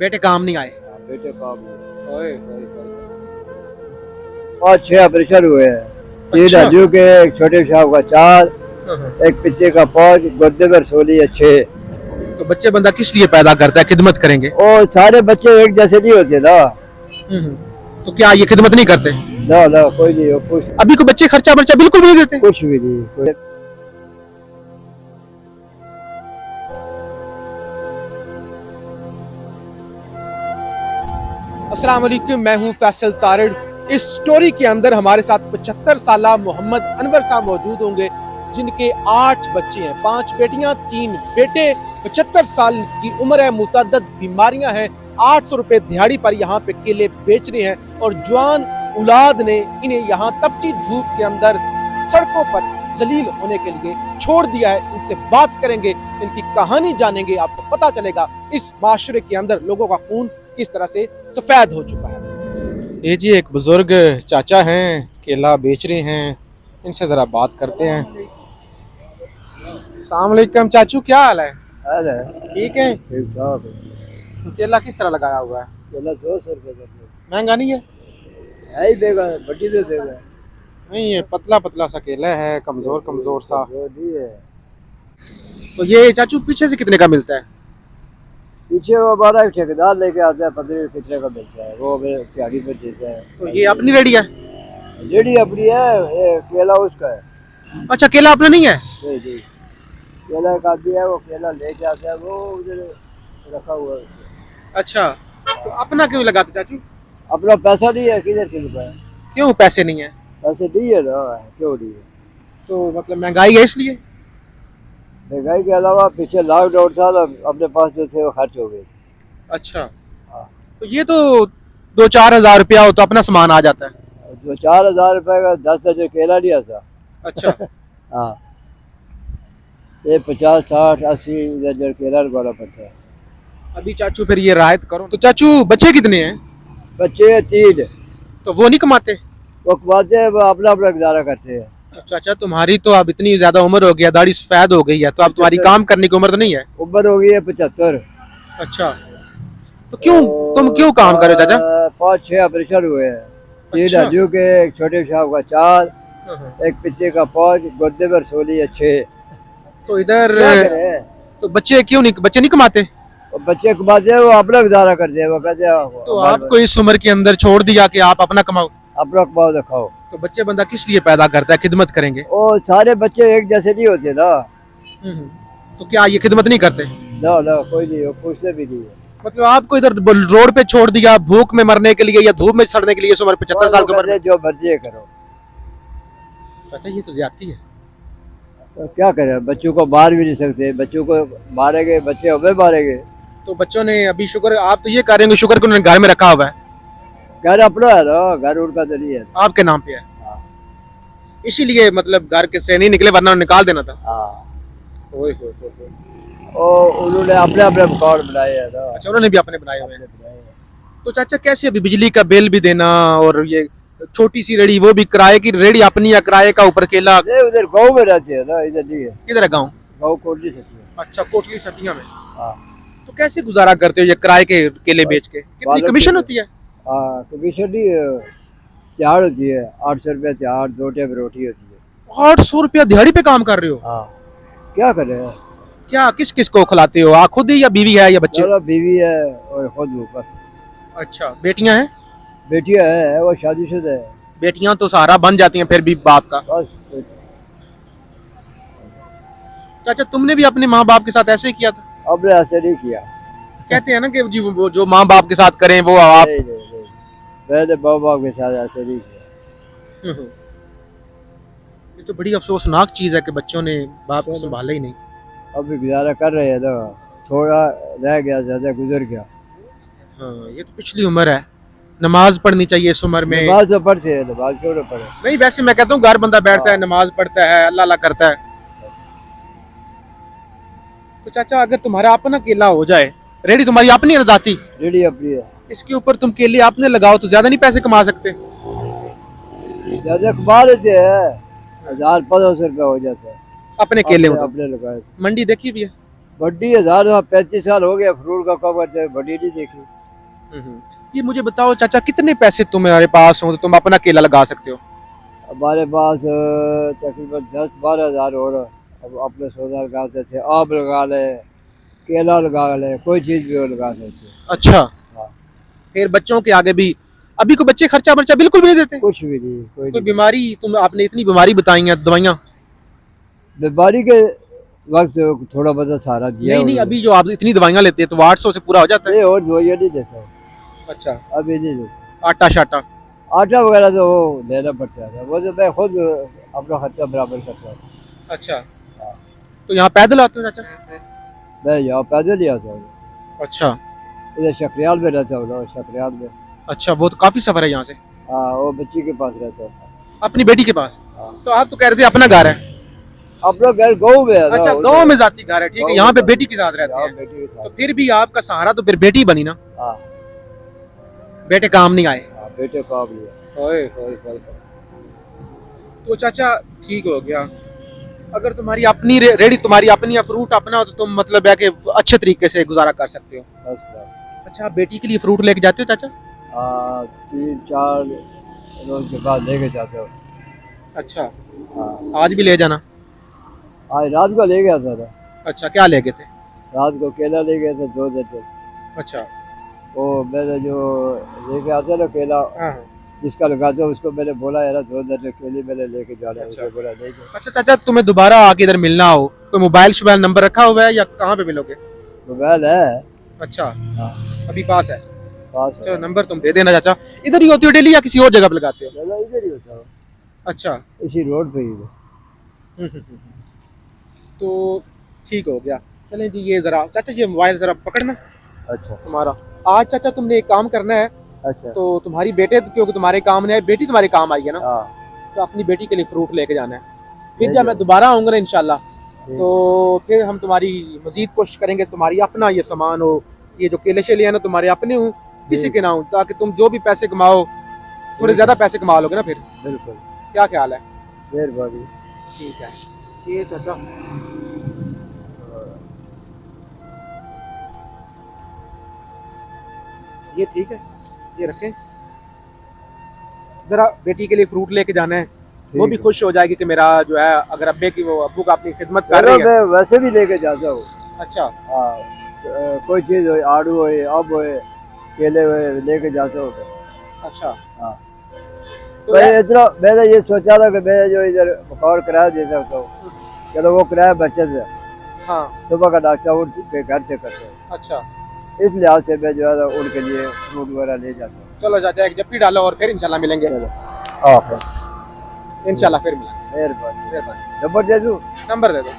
बेटे काम नहीं आए? बेटे काम नहीं। ओए ओए ओए। 5-6 ऑपरेशन हुए हैं। 3 अच्छा। हड्डियों के, एक छोटे शाह का 4, हाँ, हाँ। एक पीछे का 5, गुर्दे पर 16 या 6। तो बच्चे बंदा किस लिए पैदा करता है, खिदमत करेंगे? और सारे बच्चे एक जैसे नहीं होते ना। तो क्या ये खिदमत नहीं करते? ना ना, कोई नहीं हो, कुछ अभी को बच्चे खर्चा बर्चा बिल्कुल भी नहीं देते? कुछ भी नहीं अस्सलाम वालेकुम, मैं हूं फैसल तारिड़। इस स्टोरी के अंदर हमारे साथ 75 साला मोहम्मद अनवर साहब मौजूद होंगे, जिनके 8 बच्चे हैं, 5 बेटियां 3 बेटे। 75 साल की उम्र है, मुतअद्दिद बीमारियां हैं। 800 रुपए दिहाड़ी पर यहाँ पे केले बेच रहे हैं और जवान औलाद ने इन्हें यहाँ तपती धूप के अंदर सड़कों पर जलील होने के लिए छोड़ दिया है। इनसे बात करेंगे, इनकी कहानी जानेंगे, आपको पता चलेगा इस माशरे के अंदर लोगों का खून किस तरह से सफेद हो चुका है। ये जी एक बुजुर्ग चाचा हैं, केला बेच रहे हैं, इनसे जरा बात करते हैं। अस्सलाम वालेकुम चाचू, क्या हाल है? है। ठीक है। ठीक ठाक है। केला किस तरह लगाया हुआ है? केला 200 रुपए कर लो। महंगा नहीं है? है ही देगा, बड्डी तो देगा। नहीं, ये पतला पतला सा केला है, कमजोर कमजोर सा। जो नहीं है। तो ये चाचू पीछे से कितने का मिलता है? पीछे वो हमारा एक ठेकेदार लेके आता है, 15 कितने का बेचता है, वो मेरे दिहाड़ी पर देता है। तो ये अपनी रेडी है? रेडी अपनी है, ये केला उसका है। अच्छा, केला अपना नहीं है? नहीं नहीं, केला एक आदमी है, वो केला लेके आता है, वो उधर रखा हुआ है। अच्छा, तो अपना क्यों लगाते चाचू? अपना पैसा नहीं है, किधर से रुपए? क्यों पैसे नहीं है? पैसे नहीं है ना, क्यों नहीं है? तो मतलब महंगाई है इसलिए? महंगाई के अलावा पीछे लॉकडाउन था ना, अपने पास जो थे वो खर्च हो गए थे। अच्छा, हाँ। तो ये तो 2-4 हजार रुपया हो तो अपना सामान आ जाता है। तो 4,000 रुपए का 10 दर्जन केला नहीं आता। अच्छा। हाँ, ये 50, 60, 80 दर्जन केला लगाना पड़ता है। अभी चाचू फिर ये रायत करो तो चाचू बच्चे कितने हैं? बच्चे 3, तो वो नहीं कमाते? वो कमाते हैं, वो अपना अपना गुजारा करते हैं। चाचा तुम्हारी तो अब इतनी ज्यादा उम्र हो गई है, दाढ़ी सफेद हो गई है, तो अब तुम्हारी काम करने की उम्र तो नहीं है? उम्र हो गई है 75। अच्छा, तो क्यों तुम क्यों काम कर रहे हो चाचा? 5-6 ऑपरेशन हुए हैं। 3 अच्छा। हड्डियों के, एक छोटे शाह का 4, एक पीछे का 5, गुर्दे पर 16 या 6। तो इधर क्या करें? तो बच्चे नहीं कमाते? और बच्चे कमाते हैं, वो अपना गुजारा करते हैं, वो कहते हैं तो आपको इस उम्र के अंदर छोड़ दिया कि आप अपना कमाओ? अपना कमाओ तो खाओ। तो बच्चे बंदा किस लिए पैदा करता है, खिदमत करेंगे? और सारे बच्चे एक जैसे नहीं होते ना। तो क्या ये खिदमत नहीं करते? ना ना, कोई नहीं हो, पूछते भी नहीं है। मतलब आपको इधर रोड पे छोड़ दिया भूख में मरने के लिए या धूप में सड़ने के लिए इस उम्र 75 साल की उम्र में? जो मर्जी है करो। चाचा ये तो ज्यादती है। तो क्या करें, बच्चों को मार भी नहीं सकते, बच्चों को मारेंगे, बच्चे हमें मारेंगे। तो बच्चों ने अभी शुक्र, आप तो ये करेंगे शुक्र कि उन्होंने घर में रखा हुआ है। घर अपना है ना, घर उनका तो नहीं है। आपके नाम पे है? हाँ। इसीलिए मतलब घर के से नहीं निकले वरना निकाल देना था। हाँ। ओए होए होए होए। और उन्होंने अपने अपने मकान बनाए हैं ना। अच्छा, उन्होंने भी अपने बनाए हुए हैं। अपने बनाए हैं। तो चाचा कैसे अभी बिजली का बिल भी देना और ये छोटी सी रेडी, वो भी किराए की रेडी अपनी या किराए का ऊपर केला? नहीं, उधर गाँव में रहते हैं ना, इधर नहीं है। किधर है गाँव? गाँव कोटली से है। अच्छा, कोटली सतिया में। हाँ। तो कैसे गुजारा करते हो ये किराए के केले बेच के? कितनी बालक कमीशन के- होती है? हाँ, कमीशन नहीं है, तिहाड़ होती है, 800 रुपये तिहाड़, 2 टाइम रोटी होती है। 800 रुपया दिहाड़ी पे काम कर रहे हो? हाँ, क्या करें? क्या किस किस को खिलाते हो आप? खुद ही या बीवी है या बच्चे? मेरा बीवी है और खुद हूँ बस। अच्छा, बेटियां हैं? बेटियां है, वो शादीशुदा है। बेटियां तो सहारा बन जाती हैं फिर भी बाप का। बस। चाचा तुमने भी अपने माँ बाप के साथ ऐसे ही किया था? अब ने ऐसे नहीं किया। कहते हैं ना कि जी वो जो माँ बाप के साथ करें वो आप। नहीं नहीं नहीं, मैंने माँ बाप के साथ ऐसे नहीं किया। ये तो बड़ी अफसोसनाक चीज है कि बच्चों ने बाप को संभाला ही नहीं। अभी गुजारा कर रहे हैं ना, थोड़ा रह गया, ज्यादा गुजर गया। हाँ, ये तो पिछली उम्र है, नमाज पढ़नी चाहिए इस उम्र में। नमाज तो पढ़ते हैं, नमाज क्यों ना पढ़े? नहीं वैसे मैं कहता हूँ घर बंदा बैठता है, नमाज पढ़ता है, अल्लाह अल्लाह करता है। तो चाचा अगर तुम्हारा अपना केला हो जाए, रेडी तुम्हारी अपनी रजाती, रेडी अपनी है, इसके ऊपर तुम केले आपने लगाओ तो ज्यादा नहीं पैसे कमा सकते? ज्यादा कमा लेते हैं, 1000-1500 रुपया हो जाता है। अपने केले अपने हो तो। अपने लगाए। मंडी देखी भी है? बड्डी 35 साल हो गया फ्रूट का कवर से बड्डी नहीं देखी। ये मुझे बताओ चाचा, कितने पैसे तुम्हारे पास हो तो तुम अपना केला लगा सकते हो? हमारे पास तकरीबन 10-12 हज़ार और अब अपने सौदा लगाते थे। आम लगा ले, केला लगा ले, कोई चीज भी वो लगा सकते। अच्छा, हाँ, फिर बच्चों के आगे भी अभी को बच्चे खर्चा वर्चा बिल्कुल भी नहीं देते? कुछ भी नहीं, कोई कोई नहीं। बीमारी, तुम आपने इतनी बीमारी बताई हैं, दवाइयाँ? बीमारी के वक्त थोड़ा बहुत सहारा दिया। नहीं नहीं, अभी जो आप इतनी दवाइयाँ लेते हैं तो 800 से पूरा हो जाता है? नहीं, और दवाइयाँ नहीं देता हूँ, अच्छा, अभी नहीं देता। आटा शाटा? आटा वगैरह तो वो लेना पड़ता है, वो तो मैं खुद अपना खर्चा बराबर करता हूँ। अच्छा, तो यहाँ पैदल आते हो चाचा? मैं यहाँ पैदल ही आता हूँ। अच्छा इधर शक्रियाल में रहता हूँ ना, शक्रियाल में। अच्छा, वो तो काफी सफर है यहाँ से। हाँ, वो बच्ची के पास रहता हूँ। अपनी बेटी के पास? हाँ। तो आप तो कह रहे थे अपना घर है। अपना घर गाँव में है ना। अच्छा, उधर- गाँव में जाती घर है, ठीक है। गाँव यहाँ पे में बेटी के साथ रहते यहाँ हैं, बेटी के तो साथ। फिर भी आपका सहारा तो फिर बेटी बनी ना। हाँ, बेटे काम नहीं आए। हाँ, बेटे काम लिया। ओए ओए ओए। तो चाचा ठीक हो गया, अगर तुम्हारी अपनी रेडी, तुम्हारी अपनी या फ्रूट अपना हो तो तुम मतलब है कि अच्छे तरीके से गुजारा कर सकते हो। बस बस। अच्छा, आप बेटी के लिए फ्रूट लेके जाते हो चाचा? हाँ, 3-4 रोज के बाद लेके जाते हो। अच्छा, हाँ, आज भी ले जाना? आज रात को ले गया था ना। अच्छा, क्या ले गए थे? रात को केला ले गए थे 2 दर्जन। अच्छा, वो मैंने जो लेके आते ना केला, हाँ। जिसका लगाते हो उसको मैंने बोला यार 2 दर्जन केले मैंने लेके जाना है। अच्छा। उसने बोला नहीं गया। अच्छा चाचा, तुम्हें दोबारा आके इधर मिलना हो, कोई मोबाइल शोबाइल नंबर रखा हुआ है या कहाँ पे मिलोगे? मोबाइल है। अच्छा, हाँ, अभी पास है? पास चलो है। नंबर तुम दे देना चाचा। इधर ही होती हो डेली या किसी और जगह पे लगाते हो? चलो इधर ही होता हूँ, अच्छा। इसी रोड पे ही हूँ। तो ठीक हो गया। चलें जी, ये जरा चाचा, ये मोबाइल जरा पकड़ना अच्छा तुम्हारा। आज चाचा तुमने एक काम करना है, अच्छा। तो तुम्हारी बेटे क्योंकि तुम्हारे काम नहीं है, बेटी तुम्हारे काम आई है ना, हाँ, तो अपनी बेटी के लिए फ्रूट लेके जाना है। फिर ले जब मैं जाओ। दोबारा आऊंगा ना इंशाल्लाह, ठीक। तो फिर हम तुम्हारी मजीद कोशिश करेंगे तुम्हारी अपना ये सामान हो, ये जो केले शेले हैं ना तुम्हारे अपने हो, किसी के ना हो, ताकि तुम जो भी पैसे कमाओ थोड़े ज्यादा पैसे कमा लोगे ना फिर। बिल्कुल, क्या ख्याल है? मेहरबानी। ठीक है, ये चाचा ये ठीक है, ये रखें। जरा बेटी के लिए फ्रूट लेके जाना है, वो भी ठीक है। खुश हो जाएगी कि मेरा जो है, अगर अब्बे की वो अब्बू का अपनी खिदमत कर चलो रही है। मैं वैसे भी लेके जाता हूँ। अच्छा, हाँ, कोई चीज़ हो, आड़ू हो, अब हो, केले हो, लेके जाता हूँ मैं। अच्छा। हाँ, तो मैं इतना मैंने ये सोचा था कि मैं जो इधर और किराया दे सकता हूँ, चलो वो किराया बचत है, हाँ, सुबह का नाश्ता उनके घर से करते हैं। अच्छा। इस लिहाज से मैं जो है ना उनके लिए फ्रूट वगैरह ले जाता हूँ। चलो चाचा, एक जप्पी डालो और फिर इंशाल्लाह मिलेंगे। चलो, हाँ, इंशाल्लाह फिर मिलेंगे। मेहरबानी। मेहरबानी। नंबर दे दूँ? नंबर दे दो।